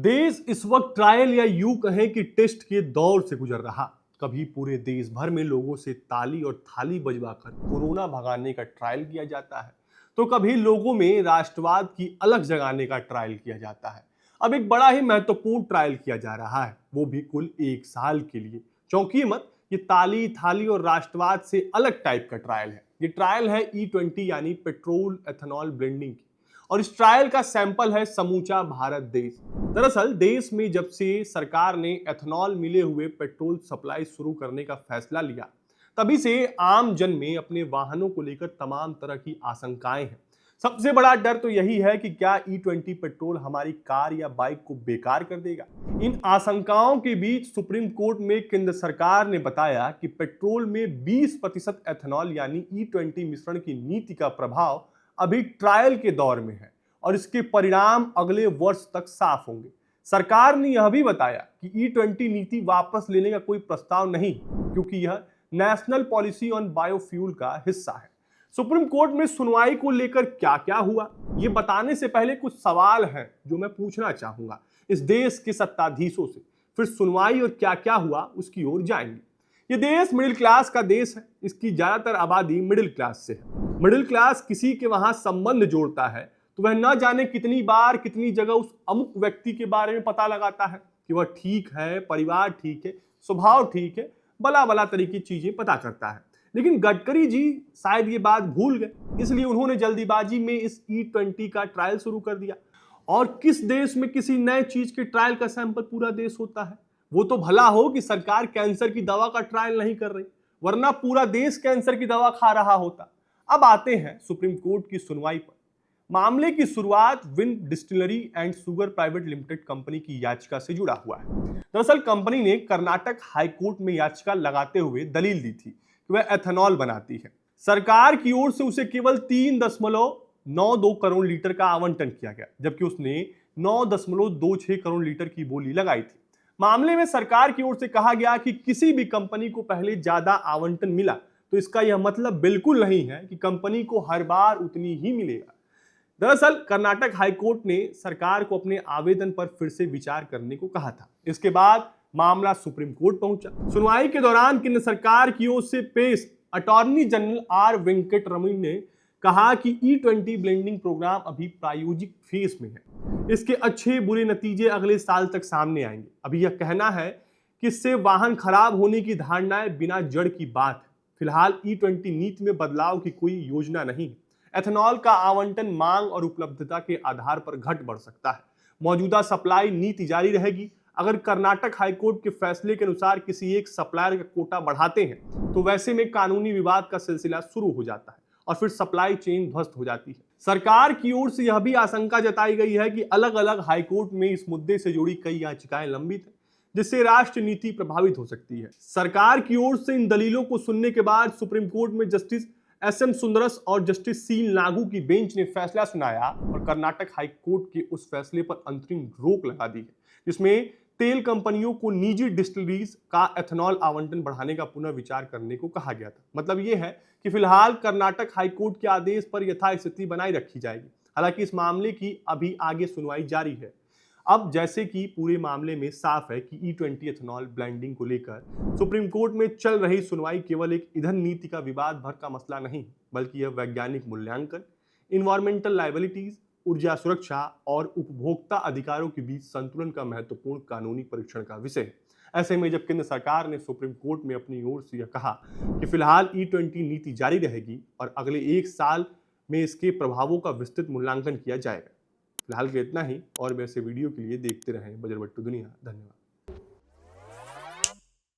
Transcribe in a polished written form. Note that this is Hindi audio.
देश इस वक्त ट्रायल या यूं कहें कि टेस्ट के दौर से गुजर रहा। कभी पूरे देश भर में लोगों से ताली और थाली बजवाकर कोरोना भगाने का ट्रायल किया जाता है, तो कभी लोगों में राष्ट्रवाद की अलग जगाने का ट्रायल किया जाता है। अब एक बड़ा ही महत्वपूर्ण ट्रायल किया जा रहा है, वो भी कुल 1 साल के लिए। चौंकिए मत, ये ताली थाली और राष्ट्रवाद से अलग टाइप का ट्रायल है। ये ट्रायल है E20 यानी पेट्रोल एथेनॉल ब्लेंडिंग की, और इस ट्रायल का सैंपल है समूचा भारत देश। दरअसल देश में जब से सरकार ने एथेनॉल मिले हुए पेट्रोल सप्लाई शुरू करने का फैसला लिया, तभी से आम जन में अपने वाहनों को लेकर तमाम तरह की आशंकाएं हैं। सबसे बड़ा डर तो यही है कि क्या E20 पेट्रोल हमारी कार या बाइक को बेकार कर देगा। इन आशंकाओं के बीच सुप्रीम कोर्ट में केंद्र सरकार ने बताया कि पेट्रोल में 20% एथेनॉल यानी E20 मिश्रण की नीति का प्रभाव अभी ट्रायल के दौर में है और इसके परिणाम अगले वर्ष तक साफ होंगे। सरकार ने यह भी बताया कि E20 नीति वापस लेने का कोई प्रस्ताव नहीं, क्योंकि यह नेशनल पॉलिसी ऑन बायोफ्यूल का हिस्सा है। सुप्रीम कोर्ट में सुनवाई को लेकर क्या क्या हुआ, ये बताने से पहले कुछ सवाल हैं जो मैं पूछना चाहूंगा इस देश के सत्ताधीशों से। फिर सुनवाई और क्या क्या हुआ उसकी ओर जाएंगे। ये देश मिडिल क्लास का देश है। इसकी ज्यादातर आबादी मिडिल क्लास से है। मिडिल क्लास किसी के वहां संबंध जोड़ता है तो वह न जाने कितनी बार कितनी जगह उस अमुक व्यक्ति के बारे में पता लगाता है कि वह ठीक है, परिवार ठीक है, स्वभाव ठीक है, भला भला तरह की चीजें पता करता है। लेकिन गडकरी जी शायद ये बात भूल गए, इसलिए उन्होंने जल्दीबाजी में इस E20 का ट्रायल शुरू कर दिया। और किस देश में किसी नए चीज के ट्रायल का सैंपल पूरा देश होता है? वो तो भला हो कि सरकार कैंसर की दवा का ट्रायल नहीं कर रही, वरना पूरा देश कैंसर की दवा खा रहा होता। अब आते हैं सुप्रीम कोर्ट की सुनवाई पर। मामले की शुरुआत win distillery and sugar private limited company की याचिका से जुड़ा हुआ है। दरअसल कंपनी ने कर्नाटक हाईकोर्ट में याचिका लगाते हुए दलील दी थी कि वह एथेनॉल बनाती है। सरकार की ओर से उसे केवल 3.92 करोड़ लीटर का आवंटन किया गया, जबकि उसने 9.26 करोड़ लीटर की बोली लगाई थी। मामले में सरकार की ओर से कहा गया कि किसी भी कंपनी को पहले ज्यादा आवंटन मिला तो इसका यह मतलब बिल्कुल नहीं है कि कंपनी को हर बार उतनी ही मिलेगा। दरअसल कर्नाटक हाईकोर्ट ने सरकार को अपने आवेदन पर फिर से विचार करने को कहा था। इसके बाद मामला सुप्रीम कोर्ट पहुंचा। सुनवाई के दौरान केंद्र सरकार की ओर से पेश अटॉर्नी जनरल R वेंकटरमण ने कहा कि E20 ब्लेंडिंग प्रोग्राम अभी प्रायोगिक फेज में है। इसके अच्छे बुरे नतीजे अगले साल तक सामने आएंगे। अभी यह कहना है कि इससे वाहन खराब होने की धारणाएं बिना जड़ की बात है। फिलहाल E20 नीति में बदलाव की कोई योजना नहीं है। एथेनॉल का आवंटन मांग और उपलब्धता के आधार पर घट बढ़ सकता है। मौजूदा सप्लाई नीति जारी रहेगी। अगर कर्नाटक हाईकोर्ट के फैसले के अनुसार किसी एक सप्लायर का कोटा बढ़ाते हैं तो वैसे में कानूनी विवाद का सिलसिला शुरू हो जाता है और फिर सप्लाई चेन ध्वस्त हो जाती है। सरकार की ओर से यह भी आशंका जताई गई है कि अलग अलग हाईकोर्ट में इस मुद्दे से जुड़ी कई याचिकाएं लंबित हैं, जिससे राष्ट्र नीति प्रभावित हो सकती है। सरकार की ओर से इन दलीलों को सुनने के बाद सुप्रीम कोर्ट में जस्टिस SM सुंदरस और जस्टिस C नागू की बेंच ने फैसला सुनाया और कर्नाटक हाईकोर्ट के उस फैसले पर अंतरिम रोक लगा दी है, जिसमें तेल कंपनियों को निजी डिस्टिलरीज का एथेनॉल आवंटन बढ़ाने का पुनर्विचार करने को कहा गया था। मतलब यह है कि फिलहाल कर्नाटक हाईकोर्ट के आदेश पर यथास्थिति बनाई रखी जाएगी। हालांकि इस मामले की अभी आगे सुनवाई जारी है। अब जैसे कि पूरे मामले में साफ है कि E20 एथेनॉल ब्लेंडिंग को लेकर सुप्रीम कोर्ट में चल रही सुनवाई केवल एक ईंधन नीति का विवाद भर का मसला नहीं, बल्कि यह वैज्ञानिक मूल्यांकन, इन्वायरमेंटल लायबिलिटीज, ऊर्जा सुरक्षा और उपभोक्ता अधिकारों के बीच संतुलन का महत्वपूर्ण कानूनी परीक्षण का विषय है। ऐसे में जब केंद्र सरकार ने सुप्रीम कोर्ट में अपनी ओर से यह कहा कि फिलहाल E20 नीति जारी रहेगी और अगले 1 साल में इसके प्रभावों का विस्तृत मूल्यांकन किया जाएगा। फिलहाल के इतना ही, और वैसे वीडियो के लिए देखते रहें बजरबट्टू दुनिया। धन्यवाद।